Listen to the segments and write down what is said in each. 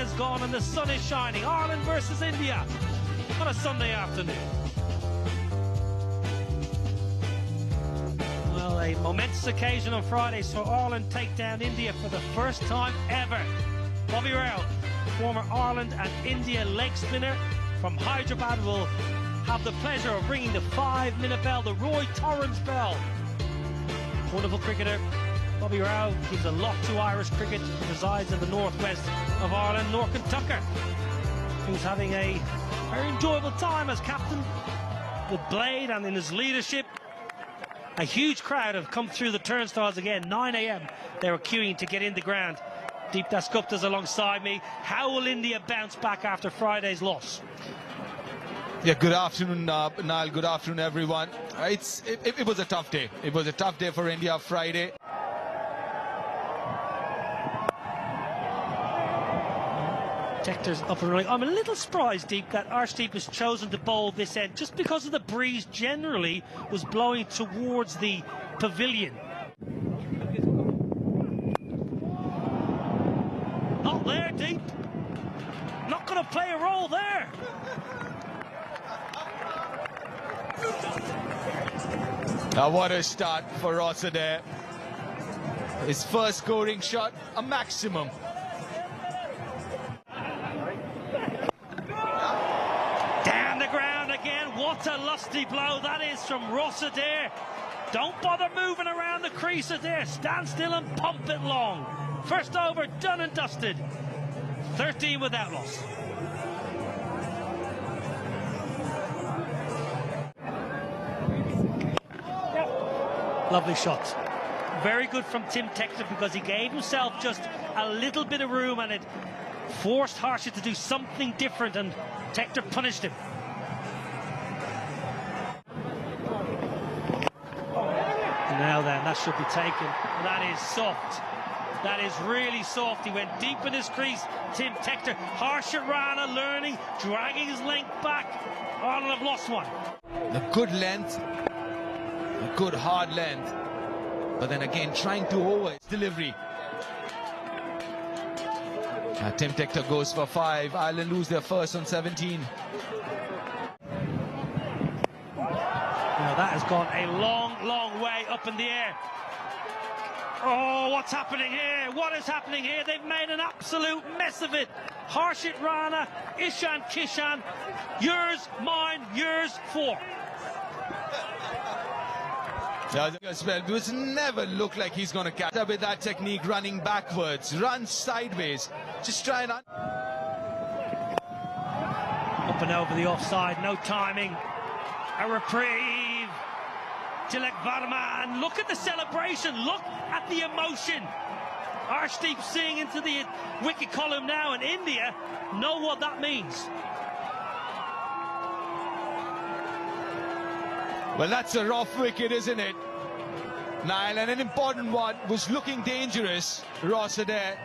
is gone and the sun is shining. Ireland versus India on a Sunday afternoon. Well, a momentous occasion on Friday saw Ireland take down India for the first time ever. Bobby Rao, former Ireland and India leg spinner from Hyderabad, will have the pleasure of ringing the 5-minute bell, the Roy Torrens bell. Wonderful cricketer. Bobby Rao gives a lot to Irish cricket, resides in the northwest of Ireland. Norcan Tucker, who's having a very enjoyable time as captain with Blade and in his leadership. A huge crowd have come through the turnstiles again. 9 a.m. they were queuing to get in the ground. Deep Dasgupta's alongside me. How will India bounce back after Friday's loss? Yeah, good afternoon, Niall. Good afternoon, everyone. It was a tough day. It was a tough day for India Friday. Tector's up and running. I'm a little surprised, Deep, that Arshdeep has chosen to bowl this end just because of the breeze generally was blowing towards the pavilion. Not there, Deep. Not going to play a role there. Now what a start for Rossiter. His first scoring shot, a maximum. Down the ground again. What a lusty blow that is from Rossiter. Don't bother moving around the crease there. Stand still and pump it long. First over, done and dusted. 13 without loss. Lovely shot. Very good from Tim Tector because he gave himself just a little bit of room and it forced Harsha to do something different, and Tector punished him. Now then, that should be taken. That is soft. That is really soft. He went deep in his crease. Tim Tector, Harsha Rana learning, dragging his length back. Ireland have lost one. A good length, a good hard length, but then again trying to over his delivery. Tim Tector goes for 5. Ireland lose their first on 17. Now that has gone a long way up in the air. Oh, what's happening here? What is happening here? They've made an absolute mess of it. Harshit Rana, Ishan Kishan, yours, mine, yours, 4. It never looked like he's going to catch up with that technique, running backwards, run sideways, just try and... Up and over the offside, no timing, a reprieve. Tilak Varma, and look at the celebration, look at the emotion. Arshdeep seeing into the wicket column now, and India know what that means. Well, that's a rough wicket, isn't it, Niall? And an important one, was looking dangerous, Rossiter.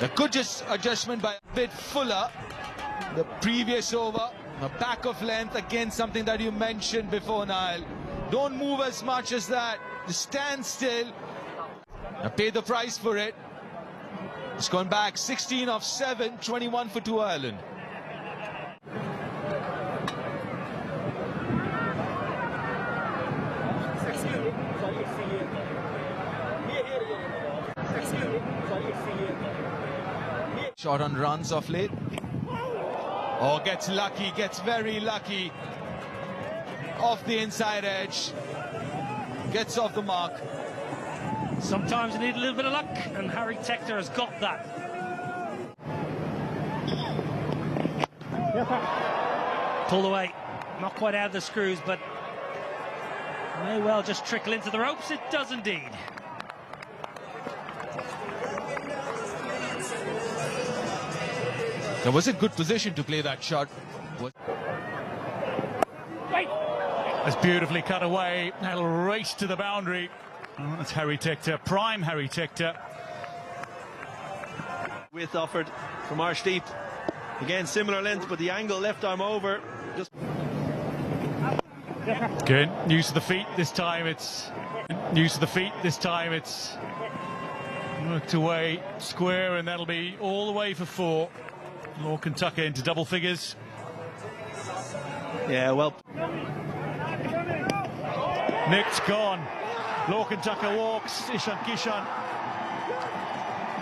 The good adjustment by a bit Fuller, the previous over. A back of length, again something that you mentioned before, Niall. Don't move as much as that. Just stand still. Now pay the price for it. It's gone back 16 of 7, 21 for 2 Ireland. Shot on runs of late. Oh, gets lucky, gets very lucky. Off the inside edge. Gets off the mark. Sometimes you need a little bit of luck, and Harry Tector has got that. Pulled away. Not quite out of the screws, but may well just trickle into the ropes. It does indeed. That was a good position to play that shot. That's beautifully cut away. That'll race to the boundary. Oh, that's Harry Tector, prime Harry Tector. Width offered from Arshdeep. Again, similar length, but the angle left arm over. Just good. Use of the feet this time. It's use of the feet this time. It's Worked away square, and that'll be all the way for 4. Lorcan Tucker into double figures. Yeah, well, Nick's gone. Lorcan Tucker walks. Ishan Kishan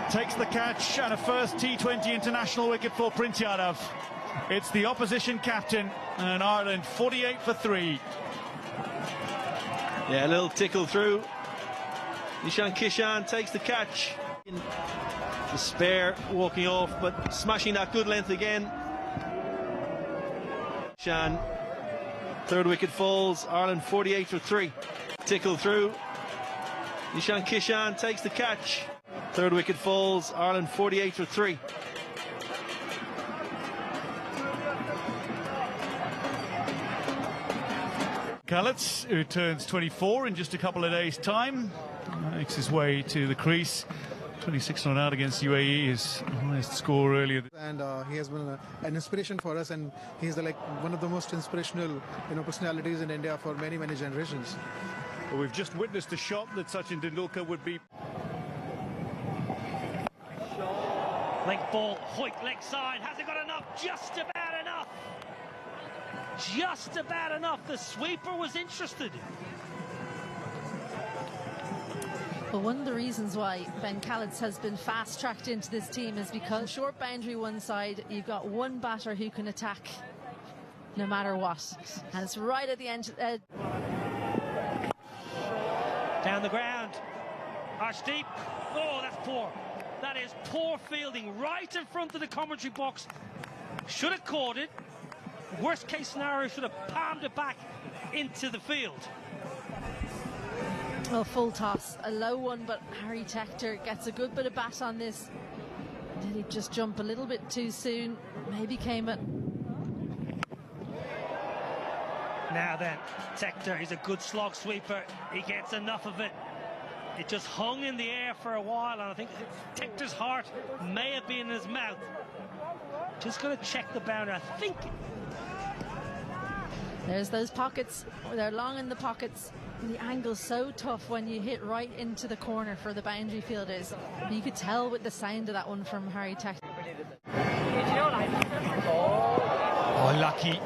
takes the catch, and a first T20 international wicket for Prince Yadav. It's the opposition captain, and Ireland 48 for 3. yeah, a little tickle through. Ishan Kishan takes the catch. The spare walking off, but smashing that good length again. Kishan, third wicket falls. Ireland 48 for 3. Tickle through. Ishan Kishan takes the catch. Third wicket falls. Ireland 48 for 3. Khalets, who turns 24 in just a couple of days' time, makes his way to the crease. 26 not out against UAE, his highest score earlier. And he has been an inspiration for us, and he's one of the most inspirational personalities in India for many generations. Well, we've just witnessed a shot that Sachin Tendulkar would be. Leg ball, Hoyt leg side, hasn't got enough, just about enough. Just about enough. The sweeper was interested. Well, one of the reasons why Ben Khaleds has been fast-tracked into this team is because short boundary one side, you've got one batter who can attack no matter what. And it's right at the end. Down the ground. Arshdeep. Oh, that's poor. That is poor fielding right in front of the commentary box. Should have caught it. Worst case scenario, should have palmed it back into the field. Well, full toss, a low one, but Harry Tector gets a good bit of bat on this. Did he just jump a little bit too soon? Maybe came it. Now then, Tector is a good slog sweeper. He gets enough of it. It just hung in the air for a while, and I think Tector's heart may have been in his mouth. Just going to check the boundary, I think. There's those pockets. They're long in the pockets. The angle's so tough when you hit right into the corner for the boundary fielders. You could tell with the sound of that one from Harry Tector. Oh, lucky.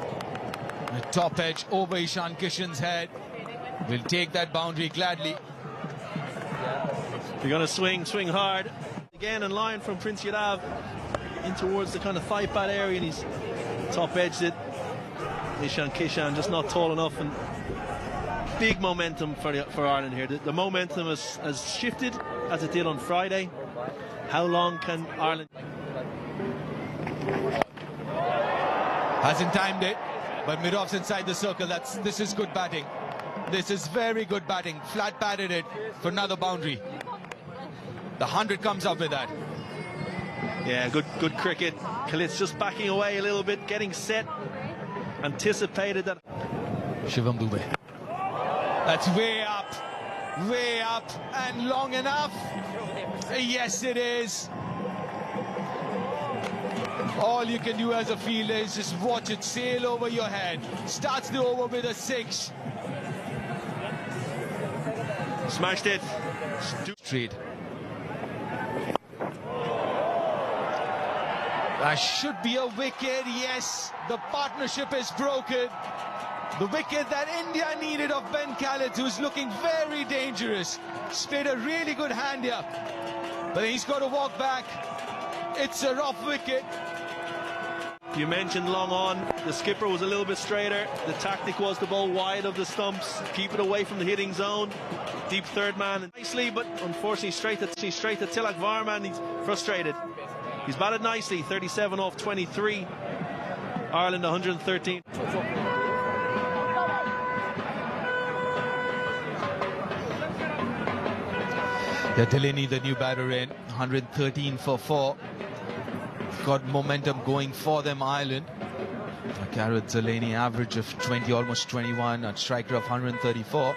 The top edge over Ishan Kishan's head. Will take that boundary gladly. You're going to swing hard. Again in line from Prince Yadav in towards the kind of thigh pad area, and he's top edged it. Ishan Kishan just not tall enough, and big momentum for Ireland here. The momentum has shifted as it did on Friday. How long can Ireland? Hasn't timed it, but mid-off's inside the circle. This is good batting. This is very good batting. Flat batted it for another boundary. The 100 comes up with that. Yeah, good cricket. Khalid's just backing away a little bit, getting set. Anticipated that. Shivam Dube. That's way up, and long enough. Yes, it is. All you can do as a fielder is just watch it sail over your head. Starts the over with a 6. Smashed it. Straight. That should be a wicket. Yes, the partnership is broken. The wicket that India needed of Ben Khaled, who's looking very dangerous. He's played a really good hand here, but he's got to walk back. It's a rough wicket. You mentioned long on. The skipper was a little bit straighter. The tactic was to bowl wide of the stumps, keep it away from the hitting zone. Deep third man nicely, but unfortunately straight to Tilak Varman. He's frustrated. He's batted nicely, 37 off 23. Ireland 113. Yeah, Delaney, the new batter in, 113 for 4. Got momentum going for them, Ireland. Gareth Delaney, average of 20, almost 21, a striker of 134.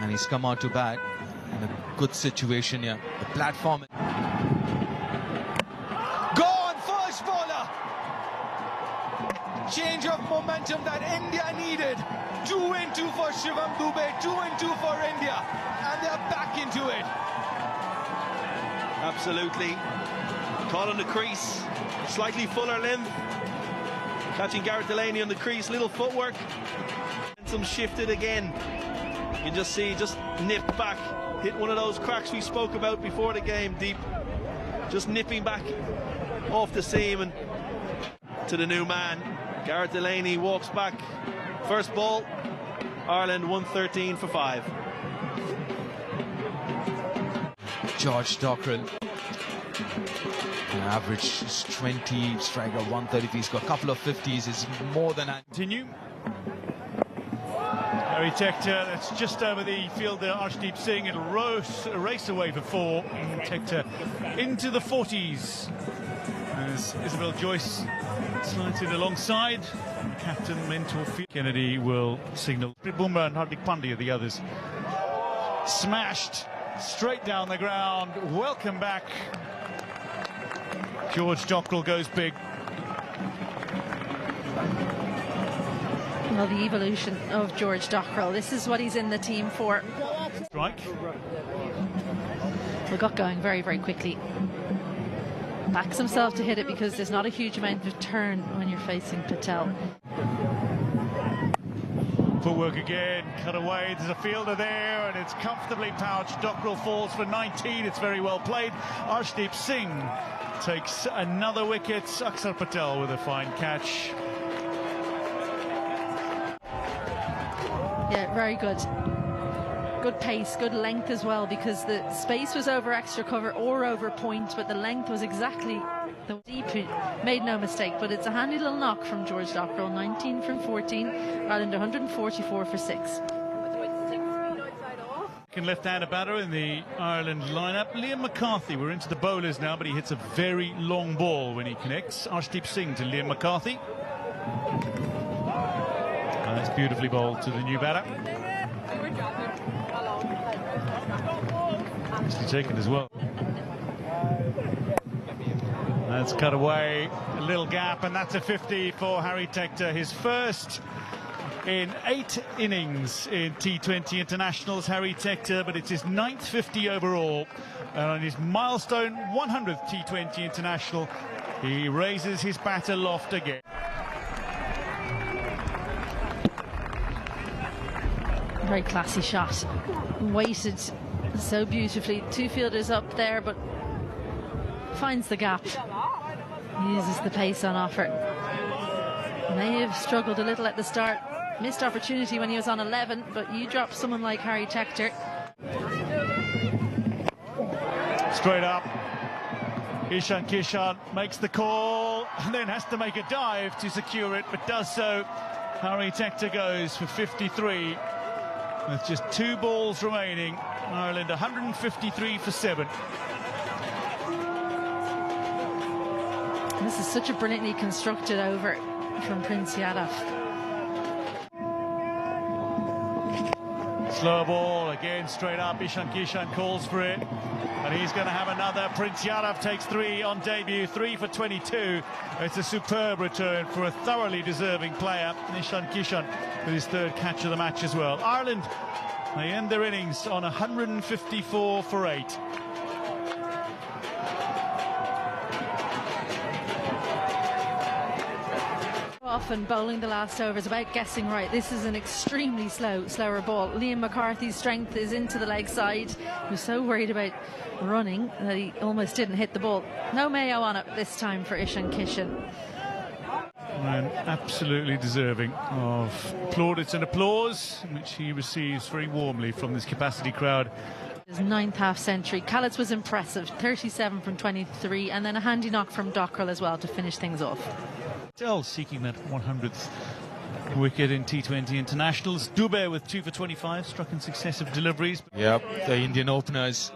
And he's come out to bat in a good situation here. The platform. Gone, first bowler! Change of momentum that India needed. 2 and 2 for Shivam Dube, 2 and 2 for India. And they're back into it. Absolutely. Caught on the crease. Slightly fuller length. Catching Garrett Delaney on the crease. Little footwork. And some shifted again. You can just see, just nipped back. Hit one of those cracks we spoke about before the game, deep. Just nipping back off the seam and to the new man. Garrett Delaney walks back. First ball, Ireland 113 for 5. George Dockrell. An average is 20, striker 130. He's got a couple of 50s. Is more than Continue. Harry Tector, that's just over the fielder Arshdeep Singh. It'll race away for 4. Tector into the 40s. As Isabel Joyce slides it alongside. Captain, mentor, Kennedy will signal. Bumrah and Hardik Pandya, the others. Smashed straight down the ground. Welcome back. George Dockrell goes big. Well, the evolution of George Dockrell. This is what he's in the team for. Strike. We got going very, very quickly. Backs himself to hit it because there's not a huge amount of turn when you're facing Patel. Footwork again, cut away, there's a fielder there, and it's comfortably pouched. Dockrell falls for 19, it's very well played. Arshdeep Singh takes another wicket. Akshar Patel with a fine catch. Yeah, very good. Good pace, good length as well, because the space was over extra cover or over point, but the length was exactly the deep. Made no mistake, but it's a handy little knock from George Dockrell. 19 from 14, Ireland 144 for 6. Left-hander batter in the Ireland lineup. Liam McCarthy, we're into the bowlers now, but he hits a very long ball when he connects. Arshdeep Singh to Liam McCarthy. That's beautifully bowled to the new batter. Nicely taken as well. That's cut away, a little gap, and that's a 50 for Harry Tector. His first in 8 innings in T20 internationals, Harry Tector, but it's his 9th 50 overall. And on his milestone 100th T20 international, he raises his bat aloft again. Very classy shot. Weighted so beautifully. 2 fielders up there, but finds the gap. Uses the pace on offer. May have struggled a little at the start. Missed opportunity when he was on 11, but you drop someone like Harry Tector. Straight up. Ishan Kishan makes the call and then has to make a dive to secure it, but does so. Harry Tector goes for 53 with just 2 balls remaining. Ireland 153 for 7. This is such a brilliantly constructed over from Prince Yadav. Slow ball again, straight up. Ishan Kishan calls for it, and he's going to have another. Prince Yadav takes 3 on debut, 3 for 22. It's a superb return for a thoroughly deserving player. Ishan Kishan with his 3rd catch of the match as well. Ireland, they end their innings on 154 for 8. Often bowling the last over is about guessing right. This is an extremely slower ball. Liam McCarthy's strength is into the leg side. He was so worried about running that he almost didn't hit the ball. No Mayo on it this time for Ishan Kishan. And absolutely deserving of plaudits and applause, which he receives very warmly from this capacity crowd. His 9th half-century. Callets was impressive, 37 from 23, and then a handy knock from Dockrell as well to finish things off. Still seeking that 100th wicket in T20 internationals. Dubey with 2 for 25, struck in successive deliveries. Yep, the Indian openers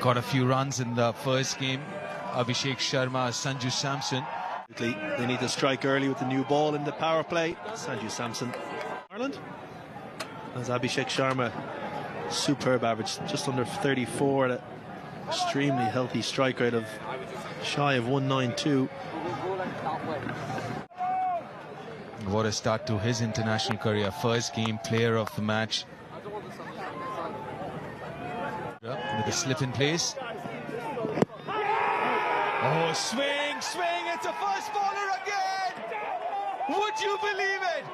got a few runs in the first game. Abhishek Sharma, Sanju Samson. They need to strike early with the new ball in the power play. Sanju Samson. Ireland. As Abhishek Sharma, superb average, just under 34 at an extremely healthy strike rate of shy of 192. What a start to his international career. First game player of the match. The with a slip in place. Oh, swing, swing, it's a first baller again! Would you believe it?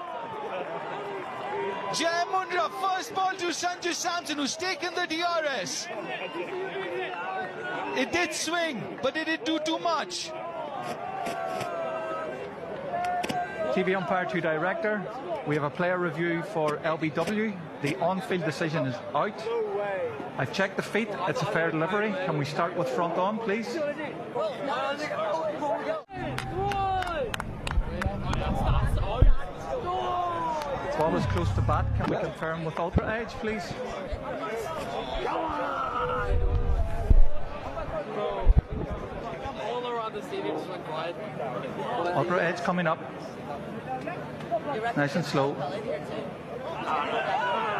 Jai Mundra, first ball to Sanju Samson, who's taken the DRS. It did swing, but did it do too much? TV umpire to director. We have a player review for LBW. The on-field decision is out. I've checked the feet. It's a fair delivery. Can we start with front on, please? Ball is close to bat. Can we confirm with Ultra Edge, please? Ultra Edge coming up. Nice and slow.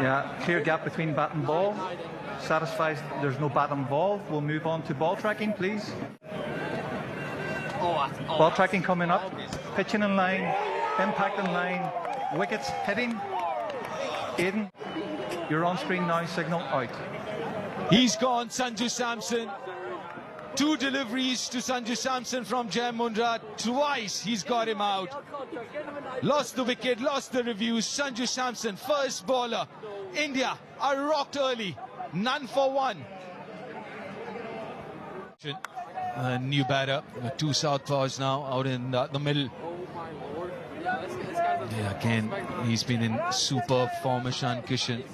Yeah, clear gap between bat and ball. Satisfies there's no bat involved. We'll move on to ball tracking, please. Ball tracking coming up. Pitching in line. Impact in line. Wickets hitting. Aiden, you're on screen now. Signal out. He's gone, Sanju Samson. 2 deliveries to Sanju Samson from Jai Mundra. Twice he's got him out. Lost the wicket, lost the reviews. Sanju Samson, first bowler. India are rocked early. None for 1. A new batter. 2 southpaws now out in the middle. Yeah, again, he's been in superb form, Ishan Kishan.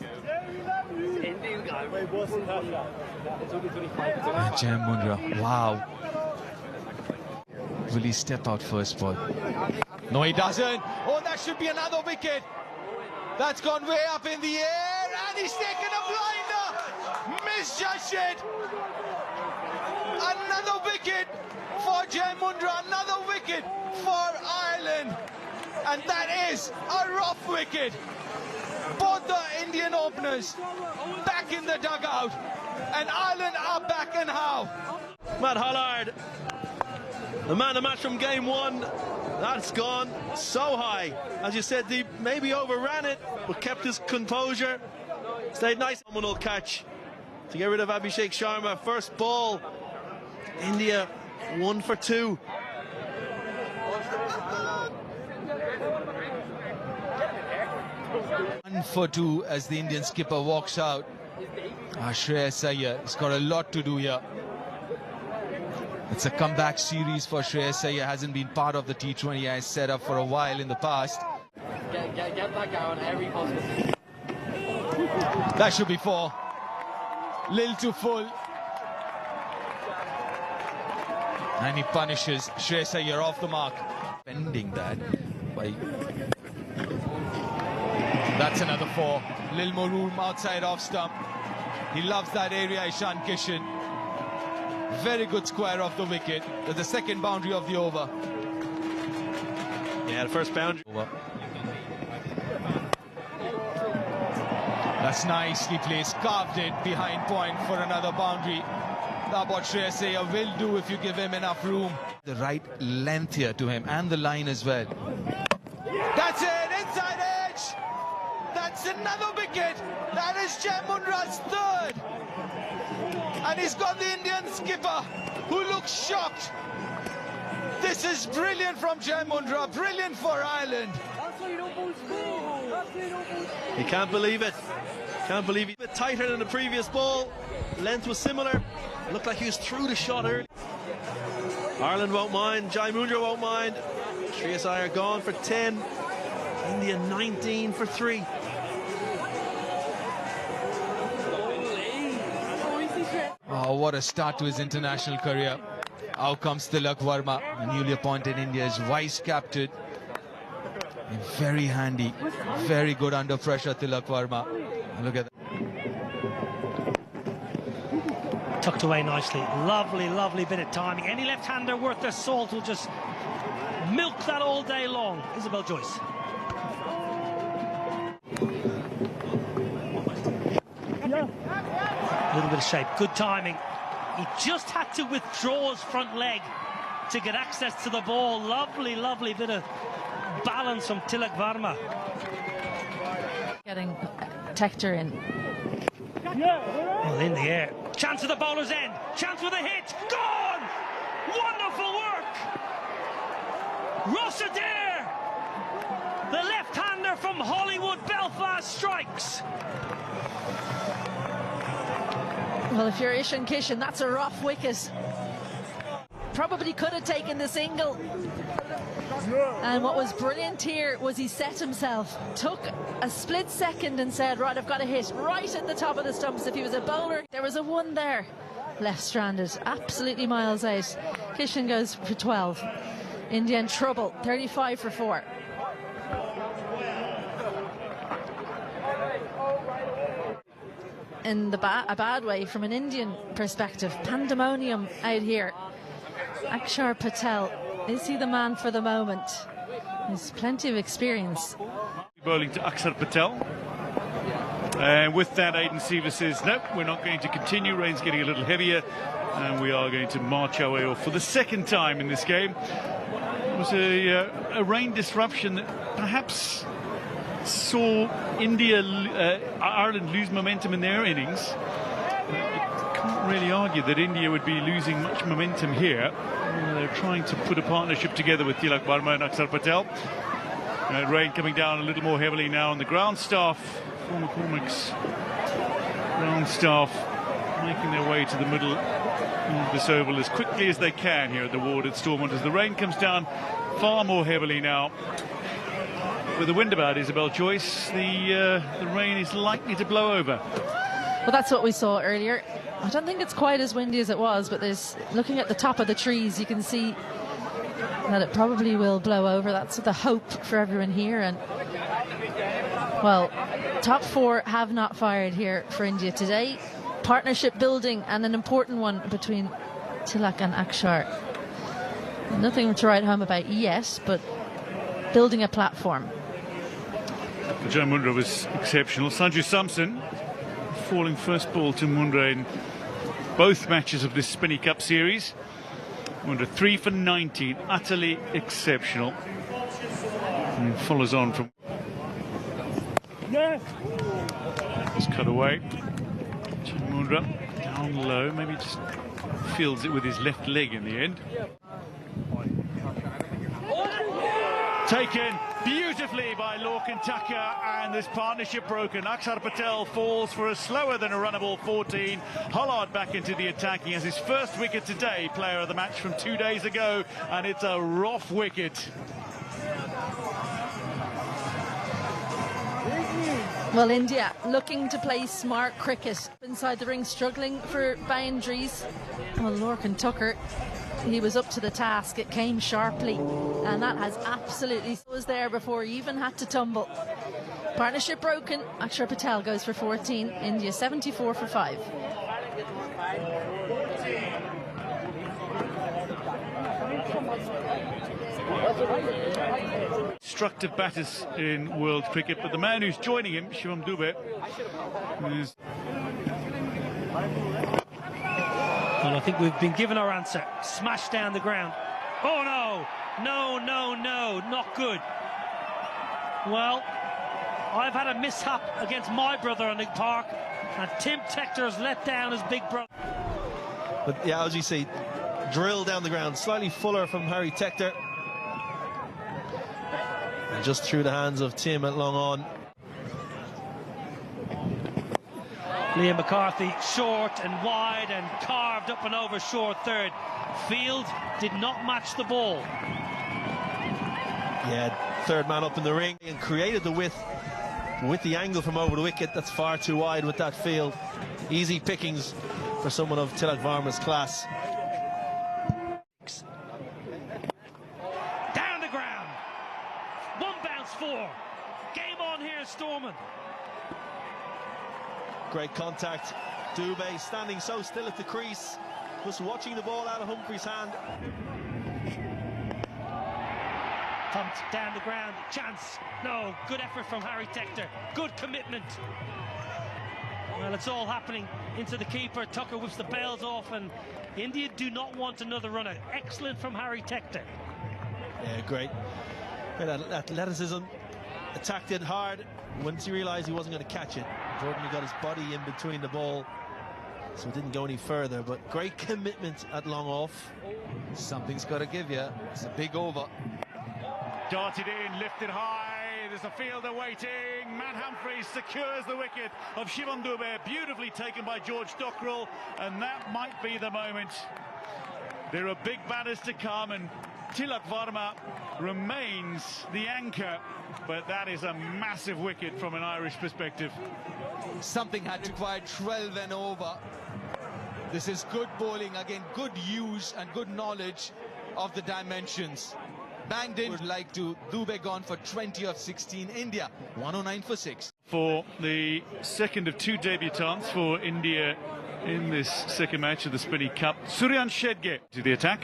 Jai Mundra, wow. Will he step out first ball? No, he doesn't. Oh, that should be another wicket. That's gone way up in the air, and he's taken a blinder. Misjudged it. Another wicket for Jai Mundra, another wicket for Ireland. And that is a rough wicket. Both the Indian openers back in the dugout. And Ireland are back, and how? Matt Hollard, the man of the match from game 1. That's gone so high. As you said, Deep maybe overran it, but kept his composure. Stayed nice. Someone will catch to get rid of Abhishek Sharma. First ball. India 1 for 2. One for 2 as the Indian skipper walks out. Shreyas Iyer has got a lot to do here. It's a comeback series for Shreyas Iyer. Hasn't been part of the T20I setup for a while in the past. Get that guy on every possible. That should be 4. Lil to full. And he punishes Shreyas Iyer off the mark. Bending that by... That's another 4. Lil more room outside off stump. He loves that area, Ishan Kishan. Very good square off the wicket. That's the second boundary of the over. Yeah, the first boundary. That's nicely placed. Carved it behind point for another boundary. That's what Shreyas Iyer will do if you give him enough room. The right length here to him, and the line as well. That's it, inside edge. That's another wicket. That is Jai Mundra's 3rd. And he's got the Indian skipper who looks shocked. This is brilliant from Jai Mundra, brilliant for Ireland. He can't believe it. Can't believe it. A bit tighter than the previous ball. Length was similar. It looked like he was through the shot early. Ireland won't mind. Jai Mundra won't mind. Shreyas Iyer gone for 10. India 19 for 3. Oh, what a start to his international career. Out comes Tilak Verma, the newly appointed India's vice captain. And very handy, very good under pressure, Tilak Verma. Look at that. Tucked away nicely. Lovely, lovely bit of timing. Any left-hander worth their salt will just milk that all day long. Isabel Joyce. A little bit of shape. Good timing. He just had to withdraw his front leg to get access to the ball. Lovely, lovely bit of balance from Tilak Verma. Getting texture in. Well, in the air. Chance at the bowler's end. Chance with a hit. Gone! Wonderful work! Ross Adair, the left-hander from Hollywood, Belfast, strikes. Well, if you're Ishan Kishan, that's a rough wicket. Probably could have taken the single. And what was brilliant here was he set himself, took a split second and said, right, I've got to hit right at the top of the stumps. If he was a bowler, there was a one there. Left stranded, absolutely miles out. Kishan goes for 12. India in trouble, 35 for 4. In a bad way from an Indian perspective. Pandemonium out here. Akshar Patel, is he the man for the moment? There's plenty of experience. Bowling to Akshar Patel. And with that, Aiden Seaver says, no, we're not going to continue. Rain's getting a little heavier. And we are going to march our way off for the second time in this game. It was a rain disruption that perhaps saw Ireland lose momentum in their innings. You can't really argue that India would be losing much momentum here. They're trying to put a partnership together with Tilak Varma and Akshar Patel. Rain coming down a little more heavily now on the ground staff. Former Cormac's ground staff making their way to the middle of this oval as quickly as they can here at the ward at Stormont as the rain comes down far more heavily now. With the wind about Isabel Joyce, the rain is likely to blow over. Well, that's what we saw earlier. I don't think it's quite as windy as it was, but looking at the top of the trees, you can see that it probably will blow over. That's the hope for everyone here. And well, top 4 have not fired here for India today. Partnership building, and an important one between Tilak and Akshar. Nothing to write home about yet, but building a platform. Joe Mundra was exceptional. Sanju Samson falling first ball to Mundra in both matches of this Spinney Cup series. Mundra 3 for 19, utterly exceptional. And follows on from. Just cut away. Joe Mundra down low, maybe just fields it with his left leg in the end. Taken beautifully by Lorcan Tucker, and this partnership broken. Akshar Patel falls for a slower than a runnable 14. Hollard back into the attack. He has his first wicket today, player of the match from 2 days ago, and it's a rough wicket. Well, India looking to play smart cricket inside the ring, struggling for boundaries. Well, Lorcan Tucker, he was up to the task. It came sharply, and that has absolutely was there before he even had to tumble. Partnership broken. Akshar Patel goes for 14. India 74 for 5. Destructive batters in world cricket, but the man who's joining him, Shivam Dubey, is... Well, I think we've been given our answer. Smashed down the ground. Oh no! No, no, no, not good. Well, I've had a mishap against my brother on the park, and Tim Tector's let down his big brother. But yeah, as you say, drill down the ground, slightly fuller from Harry Tector. And just through the hands of Tim at long on. Liam McCarthy short and wide and carved up and over short third. Field did not match the ball. Yeah, third man up in the ring and created the width with the angle from over the wicket. That's far too wide with that field. Easy pickings for someone of Tilak Varma's class. Down the ground. One bounce 4. Game on here, Stormont. Great contact. Dubey standing so still at the crease, just watching the ball out of Humphrey's hand. Pumped down the ground. Chance. No. Good effort from Harry Tector. Good commitment. Well, it's all happening into the keeper. Tucker whips the bails off, and India do not want another run out. Excellent from Harry Tector. Yeah, great. Great athleticism. Attacked it hard. Once he realised he wasn't going to catch it, Jordan got his body in between the ball so it didn't go any further, but great commitment at long off. Something's got to give you. It's a big over. Darted in, lifted high, there's a fielder waiting. Matt Humphreys secures the wicket of Shivam Dube, beautifully taken by George Dockrell, and that might be the moment. There are big batters to come, and Tilak Varma remains the anchor, but that is a massive wicket from an Irish perspective. Something had to quite 12 and over. This is good bowling, again, good use and good knowledge of the dimensions. Banged in. Would like to Dube gone for 20 of 16. India 109 for 6. For the second of two debutants for India in this second match of the Spinney Cup, Suryan Shedge to the attack.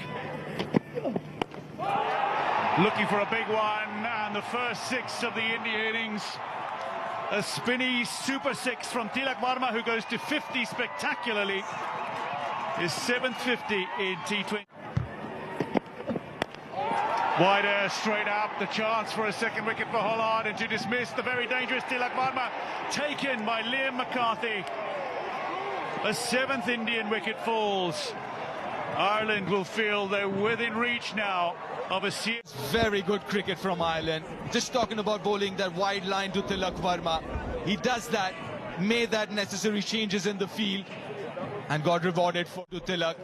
Looking for a big one, and the first 6 of the India innings. A Spinney super 6 from Tilak Varma, who goes to 50 spectacularly. His 7th 50 in T20. Wider, straight up, the chance for a second wicket for Holland, and to dismiss the very dangerous Tilak Varma, taken by Liam McCarthy. A 7th Indian wicket falls. Ireland will feel they're within reach now of a serious. Very good cricket from Ireland. Just talking about bowling that wide line to Tilak Varma. He does that, made that necessary changes in the field, and got rewarded for to Tilak.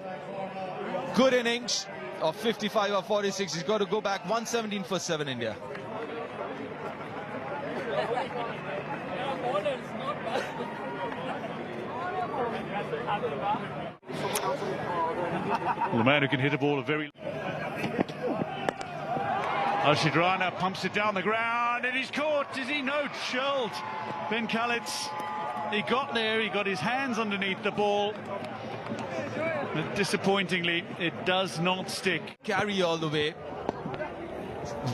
Good innings of 55 or 46. He's got to go back 117 for 7 India. Well, the man who can hit a ball a very... Harshit Rana pumps it down the ground, and he's caught. Is he? No, chilled. Ben Khalid's, he got there, he got his hands underneath the ball. But disappointingly, it does not stick. Carry all the way.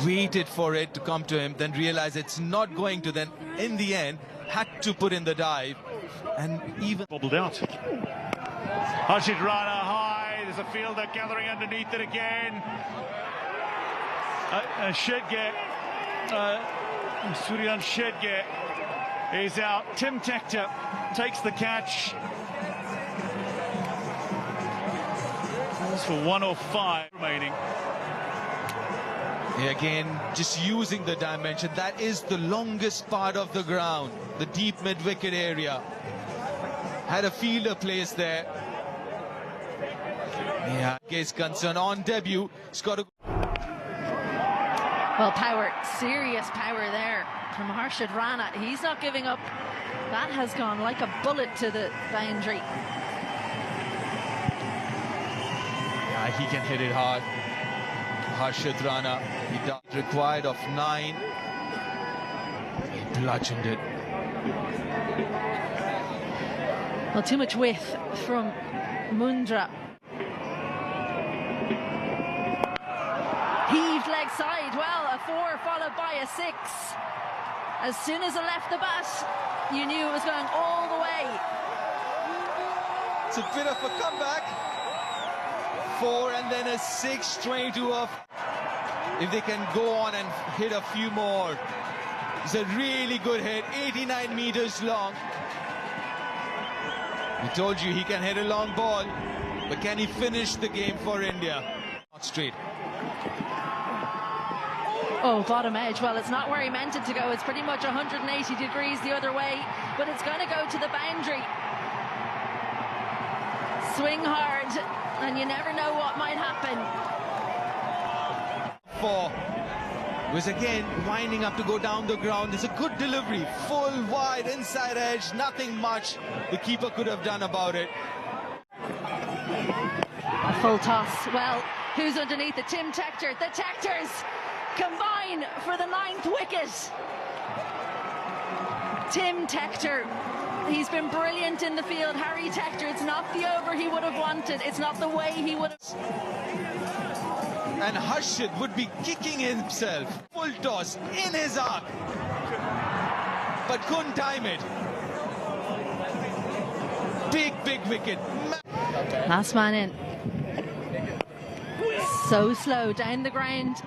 Waited for it to come to him, then realized it's not going to. Then, in the end, had to put in the dive. And even... Bobbled out. Harshit Rana high. There's a fielder gathering underneath it again. Shedge, Suryan Shedge is out. Tim Tector takes the catch. That's for 105 remaining. Yeah, again, just using the dimension. That is the longest part of the ground, the deep mid-wicket area. Had a fielder placed there. Yeah, case concern on debut. He's got to... Well, power, serious power there from Harshit Rana. He's not giving up. That has gone like a bullet to the boundary. Yeah, he can hit it hard. Harshit Rana, he does required of 9. He bludgeoned it. Well, too much width from Mundra. Heaved leg side. Well, a 4 followed by a 6. As soon as it left the bat, you knew it was going all the way. It's a bit of a comeback. 4 and then a 6, 22 off. If they can go on and hit a few more. It's a really good hit, 89 meters long. We told you he can hit a long ball, but can he finish the game for India? Not straight. Oh, bottom edge. Well, it's not where he meant it to go. It's pretty much 180 degrees the other way, but it's going to go to the boundary. Swing hard, and you never know what might happen. 4 was again winding up to go down the ground. It's a good delivery, full wide inside edge, nothing much the keeper could have done about it. A full toss. Well, who's underneath it? Tim Tector. The Tectors combine for the 9th wicket. Tim Tector, he's been brilliant in the field. Harry Tector, it's not the over he would have wanted. It's not the way he would have... And Harshit would be kicking himself. Full toss in his arc. But couldn't time it. Big wicket. Last man in. So slow down the ground.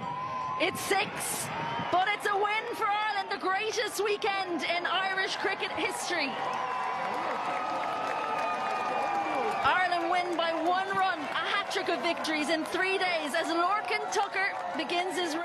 It's 6, but it's a win for Ireland, the greatest weekend in Irish cricket history. Ireland win by 1 run, a hat-trick of victories in 3 days as Lorcan Tucker begins his